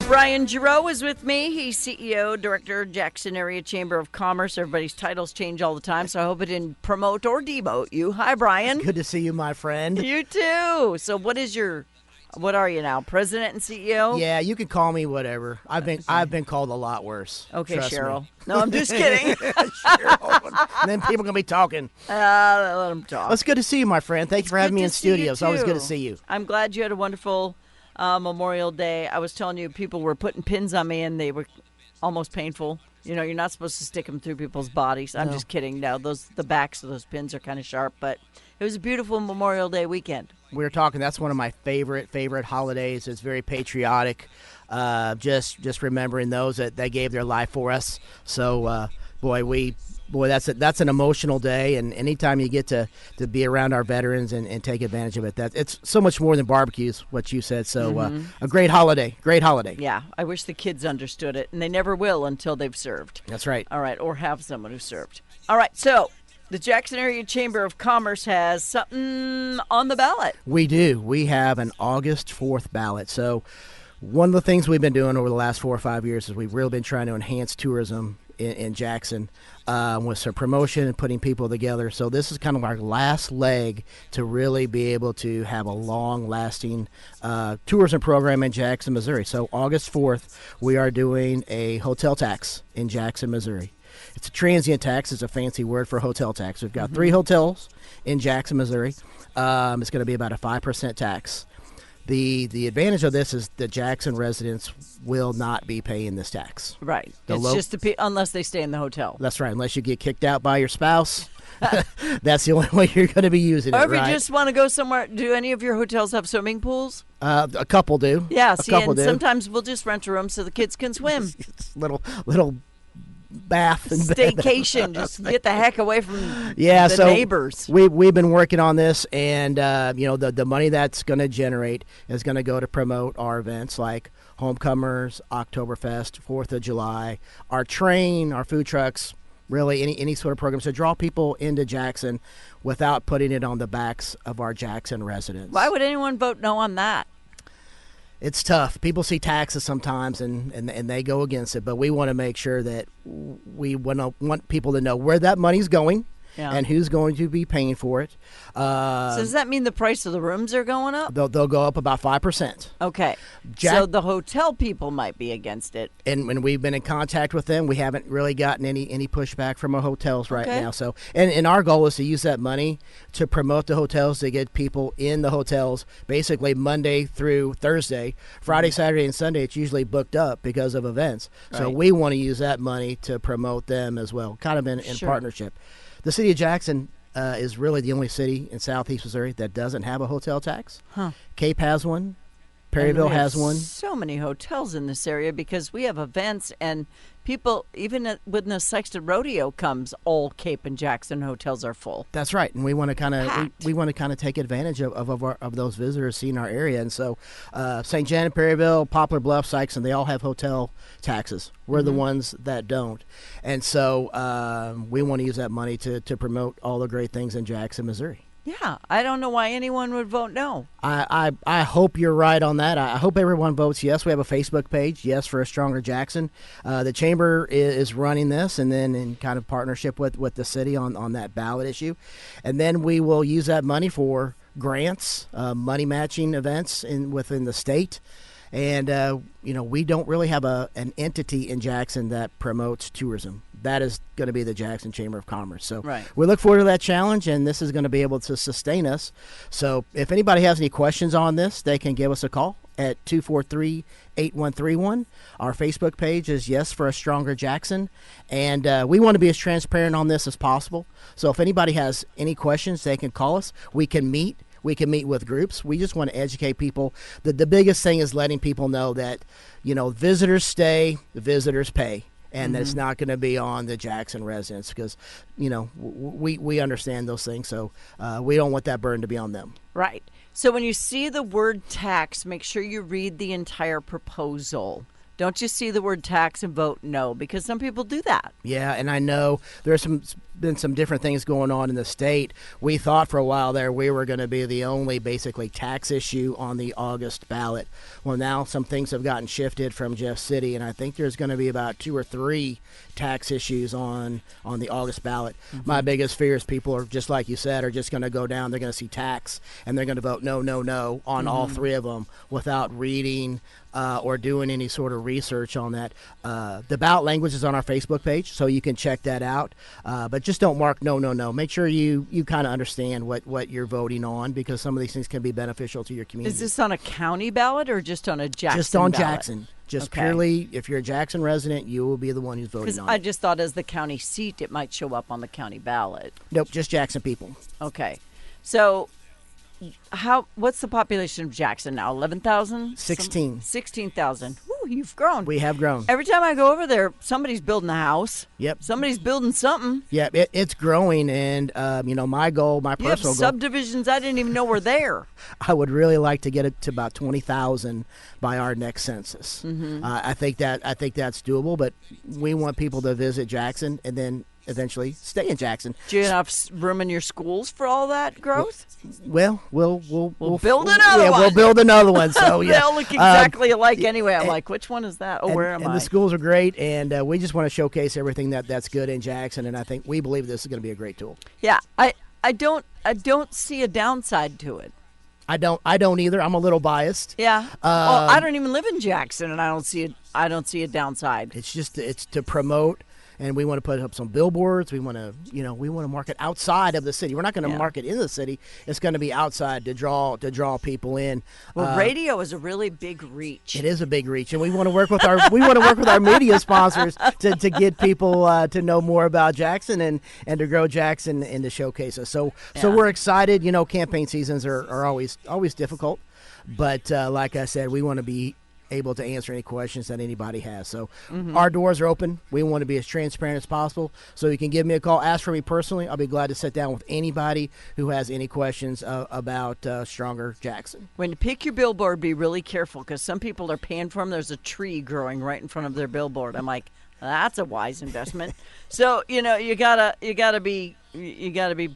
Brian Gerau is with me. He's CEO, Director, Jackson Area Chamber of Commerce. Everybody's titles change all the time, so I hope it didn't promote or demote you. Hi, Brian. Good to see you, my friend. You too. So what are you now, President and CEO? Yeah, you can call me whatever. I've been called a lot worse. Okay, Trust Cheryl. me. No, I'm just kidding. Cheryl. And then people are going to be talking. Let them talk. Well, it's good to see you, my friend. Thank you for having me in studio. It's always good to too. see you. I'm glad you had a wonderful Memorial Day. I was telling you, people were putting pins on me, and they were almost painful. You know, you're not supposed to stick them through people's bodies. I'm just kidding. No, the backs of those pins are kind of sharp, but it was a beautiful Memorial Day weekend. We were talking. That's one of my favorite holidays. It's very patriotic. Just remembering those that they gave their life for us. So, that's an emotional day. And anytime you get to be around our veterans and take advantage of it, it's so much more than barbecues. What you said. So, a great holiday. Great holiday. Yeah, I wish the kids understood it, and they never will until they've served. That's right. All right, or have someone who served. All right, so the Jackson Area Chamber of Commerce has something on the ballot. We do. We have an August 4th ballot. So one of the things we've been doing over the last 4 or 5 years is we've really been trying to enhance tourism in Jackson with some promotion and putting people together. So this is kind of our last leg to really be able to have a long-lasting tourism program in Jackson, Missouri. So August 4th, we are doing a hotel tax in Jackson, Missouri. It's a transient tax. It's a fancy word for hotel tax. We've got 3 hotels in Jackson, Missouri. It's going to be about a 5% tax. The advantage of this is the Jackson residents will not be paying this tax. Right. Just unless they stay in the hotel. That's right. Unless you get kicked out by your spouse. That's the only way you're going to be using it, or if right? you just want to go somewhere. Do any of your hotels have swimming pools? A couple do. Yeah, Sometimes we'll just rent a room so the kids can swim. It's little bath and staycation. Just get the heck away from the neighbors. We've been working on this, and the money that's going to generate is going to go to promote our events like Homecomers, Oktoberfest, 4th of July, our train, our food trucks, really any sort of programs to draw people into Jackson without putting it on the backs of our Jackson residents. Why would anyone vote no on that? It's tough. People see taxes sometimes and they go against it, but we want to make sure that we want people to know where that money's going and who's going to be paying for it. So does that mean the price of the rooms are going up? They'll go up about 5%. Okay. So the hotel people might be against it. And when we've been in contact with them, we haven't really gotten any pushback from our hotels right now. So and our goal is to use that money to promote the hotels, to get people in the hotels basically Monday through Thursday. Friday, Saturday, and Sunday it's usually booked up because of events. Right. So we want to use that money to promote them as well, kind of in partnership. The city of Jackson is really the only city in southeast Missouri that doesn't have a hotel tax. Cape has one. Perryville has one. So many hotels in this area because we have events and people, even when the Sexton Rodeo comes, all Cape and Jackson hotels are full. That's right, and we want to kind of take advantage of those visitors seeing our area. And so, St. Janet, Perryville, Poplar Bluff, Sykeston, they all have hotel taxes. We're the ones that don't, and so we want to use that money to promote all the great things in Jackson, Missouri. Yeah, I don't know why anyone would vote no. I hope you're right on that. I hope everyone votes yes. We have a Facebook page, Yes for a Stronger Jackson. The Chamber is running this, and then in kind of partnership with the city on that ballot issue. And then we will use that money for grants, money matching events within the state. And, we don't really have an entity in Jackson that promotes tourism. That is going to be the Jackson Chamber of Commerce. So we look forward to that challenge, and this is going to be able to sustain us. So if anybody has any questions on this, they can give us a call at 243-8131. Our Facebook page is Yes for a Stronger Jackson, and we want to be as transparent on this as possible. So if anybody has any questions, they can call us. We can meet. We can meet with groups. We just want to educate people. The biggest thing is letting people know that, visitors stay, visitors pay. And that it's not going to be on the Jackson residents because, we understand those things. So we don't want that burden to be on them. Right. So when you see the word tax, make sure you read the entire proposal. Don't just see the word tax and vote no, because some people do that. Yeah, and I know there's some been some different things going on in the state. We thought for a while there we were going to be the only basically tax issue on the August ballot. Well, now some things have gotten shifted from Jeff City, and I think there's going to be about 2 or 3 tax issues on the August ballot. My biggest fear is people are, just like you said, are just going to go down, they're going to see tax, and they're going to vote no, no, no on all 3 of them without reading or doing any sort of research on that. The ballot language is on our Facebook page, so you can check that out. But just don't mark no, no, no. Make sure you kind of understand what you're voting on, because some of these things can be beneficial to your community. Is this on a county ballot or just on a Jackson Just on ballot? Jackson. Just purely, if you're a Jackson resident, you will be the one who's voting on it. I just thought as the county seat, it might show up on the county ballot. Nope, just Jackson people. Okay. So what's the population of Jackson now? 11,000? 16. 16,000. Woo, you've grown. We have grown. Every time I go over there, somebody's building a house. Yep. Somebody's building something. Yeah, it's growing, and my goal, my You have personal goal, subdivisions I didn't even know were there. I would really like to get it to about 20,000 by our next census. I think that's doable, but we want people to visit Jackson and then eventually stay in Jackson. Do you have room in your schools for all that growth? Well, we'll build another one. We'll build another one. So They yeah, all look exactly alike anyway. I'm like, which one is that? Oh, where am and I? the schools are great, and we just want to showcase everything that's good in Jackson, and I think we believe this is going to be a great tool. Yeah, I don't see a downside to it. I don't either. I'm a little biased. Yeah. Well, I don't even live in Jackson, and I don't see a downside. It's to promote, and we want to put up some billboards. We want to market outside of the city. We're not going to market in the city. It's going to be outside to draw people in. Well, radio is a really big reach. It is a big reach, and we want to work with our media sponsors to get people to know more about Jackson and to grow Jackson and to showcase us. So we're excited. Campaign seasons are always difficult, but like I said, we want to be able to answer any questions that anybody has. So our doors are open. We want to be as transparent as possible. So you can give me a call, ask for me personally. I'll be glad to sit down with anybody who has any questions about Stronger Jackson. When you pick your billboard, be really careful, because some people are paying for them. There's a tree growing right in front of their billboard. I'm like, that's a wise investment. So you gotta be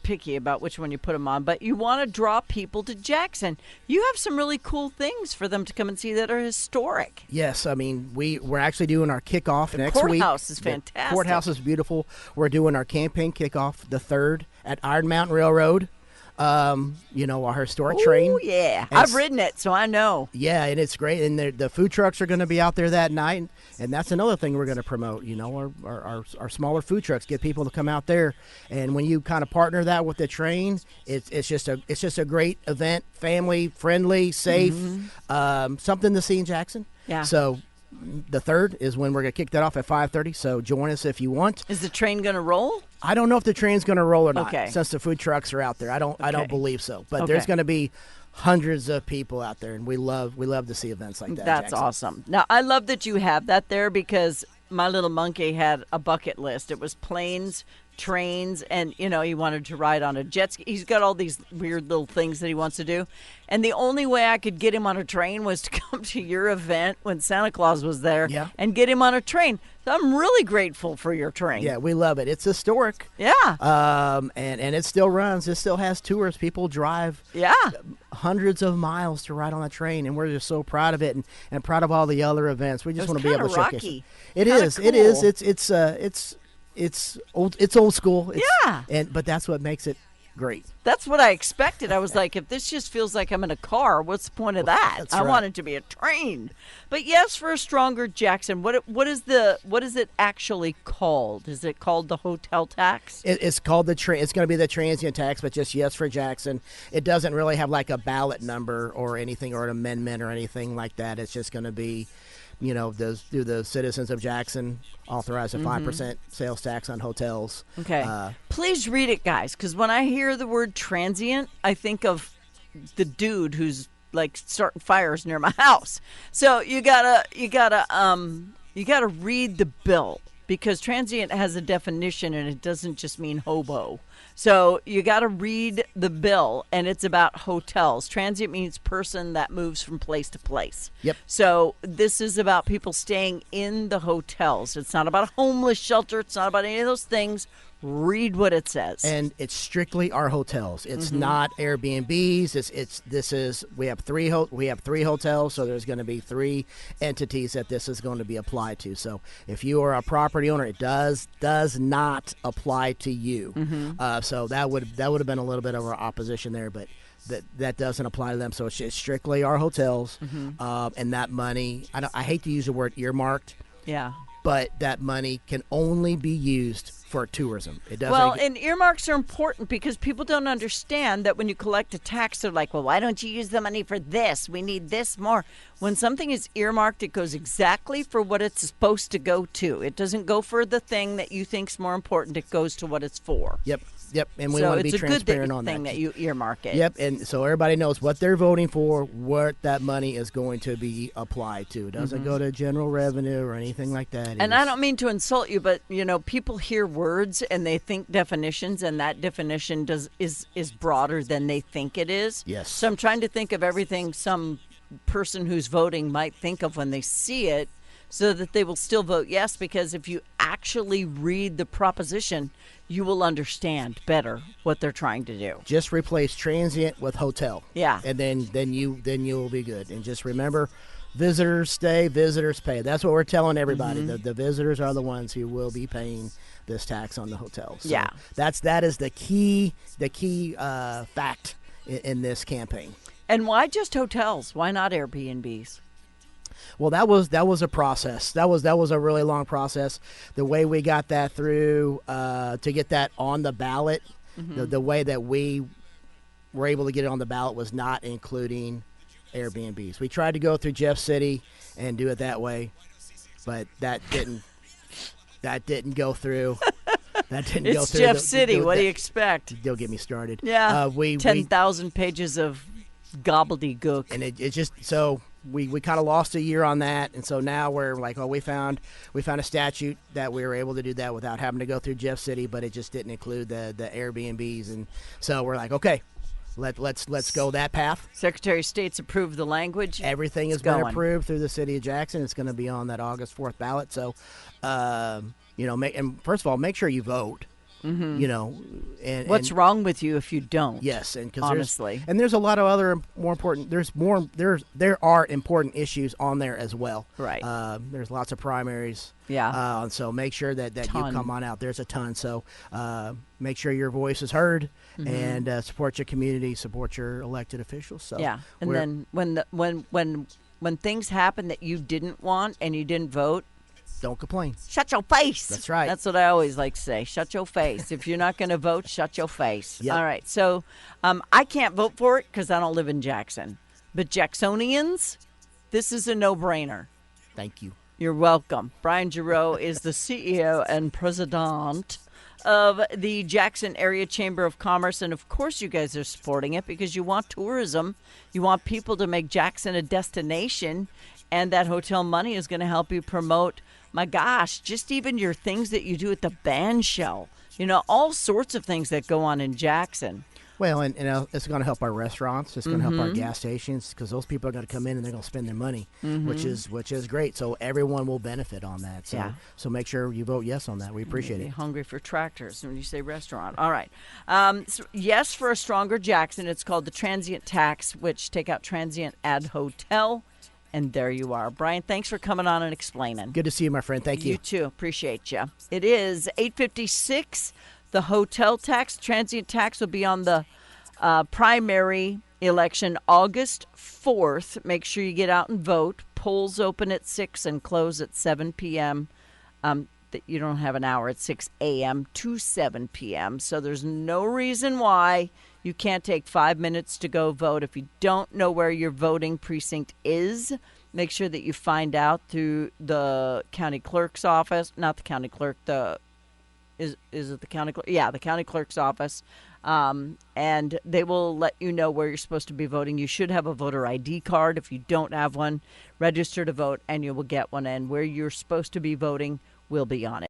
picky about which one you put them on, but you want to draw people to Jackson. You have some really cool things for them to come and see that are historic. Yes, I mean we're actually doing our kickoff next week. The courthouse is fantastic. The courthouse is beautiful. We're doing our campaign kickoff the 3rd at Iron Mountain Railroad. Our historic train. Oh, yeah. I've ridden it, so I know. Yeah, and it's great. And the food trucks are going to be out there that night. And that's another thing we're going to promote, our smaller food trucks, get people to come out there. And when you kind of partner that with the train, it's just a great event, family friendly, safe, something to see in Jackson. Yeah. So the 3rd is when we're going to kick that off at 5:30. So join us if you want. Is the train going to roll? I don't know if the train's going to roll or not. Okay. Since the food trucks are out there, I don't believe so. But there's going to be hundreds of people out there, and we love to see events like that. That's Jackson. awesome. Now I love that you have that there, because my little monkey had a bucket list. It was planes, trains, and he wanted to ride on a jet ski. He's got all these weird little things that he wants to do, and the only way I could get him on a train was to come to your event when Santa Claus was there and get him on a train. So I'm really grateful for your train. Yeah, we love it. It's historic. Yeah. And it still runs. It still has tours. People drive hundreds of miles to ride on a train, and we're just so proud of it and proud of all the other events. We just want to be able to showcase it. It is. Cool. It is. It's old school. But that's what makes it great. That's what I expected. I was like, if this just feels like I'm in a car, what's the point of that? That's I right. want it to be a train. But yes, for a Stronger Jackson, what is it actually called? Is it called the hotel tax? It's called it's going to be the transient tax, but just yes for Jackson. It doesn't really have like a ballot number or anything or an amendment or anything like that. It's just going to be, do the citizens of Jackson authorize a 5% sales tax on hotels. Okay. Please read it, guys, because when I hear the word transient, I think of the dude who's like starting fires near my house. So you gotta read the bill, because transient has a definition and it doesn't just mean hobo. So you got to read the bill, and it's about hotels. Transient means person that moves from place to place. Yep. So this is about people staying in the hotels. It's not about a homeless shelter. It's not about any of those things. Read what it says. And it's strictly our hotels. It's not Airbnbs. We have three hotels, so there's going to be 3 entities that this is going to be applied to. So if you are a property owner, it does not apply to you. So that would have been a little bit of our opposition there, but that doesn't apply to them. So it's strictly our hotels, and that money. I hate to use the word earmarked. Yeah. But that money can only be used for tourism. It doesn't. Well, and earmarks are important because people don't understand that when you collect a tax, they're like, well, why don't you use the money for this? We need this more. When something is earmarked, it goes exactly for what it's supposed to go to. It doesn't go for the thing that you think's more important. It goes to what it's for. Yep. And we want to be transparent on that. So it's a good thing that you earmark it. Yep, and so everybody knows what they're voting for, what that money is going to be applied to. It doesn't go to general revenue or anything like that. And I don't mean to insult you, but people hear words and they think definitions, and that definition is broader than they think it is. Yes. So I'm trying to think of everything some person who's voting might think of when they see it, so that they will still vote yes, because if you actually read the proposition, you will understand better what they're trying to do. Just replace transient with hotel. Yeah. And then you will be good. And just remember, visitors stay, visitors pay. That's what we're telling everybody. The visitors are the ones who will be paying this tax on the hotels. So yeah. That is the key fact in this campaign. And why just hotels? Why not Airbnbs? Well, that was a process. That was a really long process. The way we got that through to get that on the ballot, the way that we were able to get it on the ballot was not including Airbnbs. We tried to go through Jeff City and do it that way, but that didn't go through. That didn't go through. It's Jeff City. What do you expect? Don't get me started. Yeah. 10,000 pages of gobbledygook. And it just so. We kind of lost a year on that, and so now we're like, oh, we found a statute that we were able to do that without having to go through Jeff City, but it just didn't include the Airbnbs, and so we're like, okay, let's go that path. Secretary of State's approved the language. Everything has been approved through the city of Jackson. It's going to be on that August 4th ballot. So, and first of all, make sure you vote. And what's wrong with you if you don't? Yes, and because honestly, there's a lot of other more important. There are important issues on there as well. Right. There's lots of primaries. Yeah. So make sure that you come on out. There's a ton. So make sure your voice is heard and support your community, support your elected officials. So yeah. And then when things happen that you didn't want and you didn't vote, don't complain. Shut your face. That's right. That's what I always like to say. Shut your face. If you're not going to vote, shut your face. Yep. All right. So I can't vote for it because I don't live in Jackson. But Jacksonians, this is a no-brainer. Thank you. You're welcome. Brian Gerau is the CEO and president of the Jackson Area Chamber of Commerce. And, of course, you guys are supporting it because you want tourism. You want people to make Jackson a destination. And that hotel money is going to help you promote, my gosh, just even your things that you do at the band shell. All sorts of things that go on in Jackson. Well, and it's going to help our restaurants. It's going to help our gas stations because those people are going to come in and they're going to spend their money, which is great. So everyone will benefit on that. So so make sure you vote yes on that. We appreciate it. Hungry for tractors when you say restaurant. All right. So yes for a stronger Jackson. It's called the transient tax, which take out transient add hotel. And there you are. Brian, thanks for coming on and explaining. Good to see you, my friend. Thank you. You too. Appreciate you. It is 8:56. The hotel tax, transient tax will be on the primary election August 4th. Make sure you get out and vote. Polls open at 6 and close at 7 p.m. You don't have an hour at 6 a.m. to 7 p.m. So there's no reason why you can't take 5 minutes to go vote. If you don't know where your voting precinct is, make sure that you find out through the county clerk's office. Not the county clerk. Is it the county clerk? Yeah, the county clerk's office. And they will let you know where you're supposed to be voting. You should have a voter ID card. If you don't have one, register to vote and you will get one. And where you're supposed to be voting will be on it.